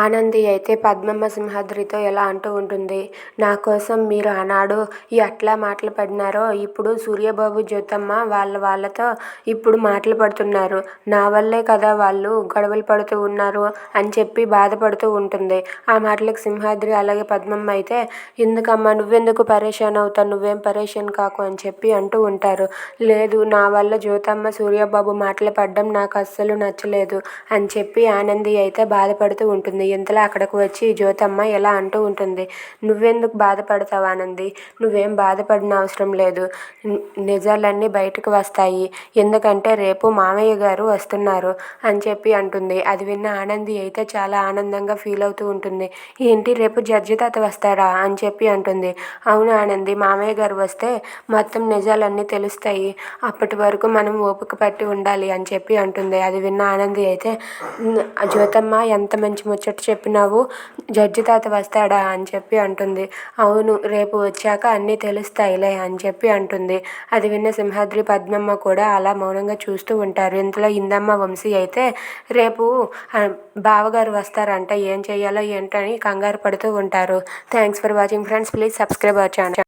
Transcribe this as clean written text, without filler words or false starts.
ఆనంది అయితే పద్మమ్మ సింహాద్రితో ఎలా అంటూ ఉంటుంది. నా కోసం మీరు ఆనాడు ఎట్లా మాటలు పడినారో ఇప్పుడు సూర్యబాబు జ్యోతమ్మ వాళ్ళతో ఇప్పుడు మాటలు పడుతున్నారు. నా వల్లే కదా వాళ్ళు గొడవలు పడుతూ ఉన్నారు అని చెప్పి బాధపడుతూ ఉంటుంది. ఆ మాటలకు సింహాద్రి అలాగే పద్మమ్మ అయితే ఎందుకమ్మా నువ్వెందుకు పరేషాన్ అవుతావు, నువ్వేం పరేషాన్ కాకు అని చెప్పి అంటూ ఉంటారు. లేదు నా వల్ల జ్యోతమ్మ సూర్యబాబు మాటలు పడడం నాకు అస్సలు నచ్చలేదు అని చెప్పి ఆనంది అయితే బాధపడుతూ ఉంటుంది. ఇంతలో అక్కడికి వచ్చి జ్యోతమ్మ ఎలా అంటూ ఉంటుంది. నువ్వెందుకు బాధపడతావు ఆనంది, నువ్వేం బాధపడిన అవసరం లేదు. నిజాలన్నీ బయటకు వస్తాయి, ఎందుకంటే రేపు మామయ్య గారు వస్తున్నారు అని చెప్పి అంటుంది. అది విన్న ఆనంది అయితే చాలా ఆనందంగా ఫీల్ అవుతూ ఉంటుంది. ఏంటి రేపు జడ్జి తాత వస్తారా అని చెప్పి అంటుంది. అవును ఆనంది, మామయ్య గారు వస్తే మొత్తం నిజాలన్నీ తెలుస్తాయి, అప్పటి వరకు మనం ఓపిక పట్టి ఉండాలి అని చెప్పి అంటుంది. అది విన్న ఆనంది అయితే జ్యోతమ్మ ఎంత మంచి ముచ్చట చెప్పినావు, జడ్జి తాత వస్తాడా అని చెప్పి అంటుంది. అవును రేపు వచ్చాక అన్నీ తెలుస్తాయిలే అని చెప్పి అంటుంది. అది విన్న సింహాద్రి పద్మమ్మ కూడా అలా మౌనంగా చూస్తూ ఉంటారు. ఇంతలో ఇందమ్మ వంశీ అయితే రేపు బావగారు వస్తారంట, ఏం చెయ్యాలో ఏంటని కంగారు పడుతూ ఉంటారు. Thanks for watching friends, please subscribe our channel.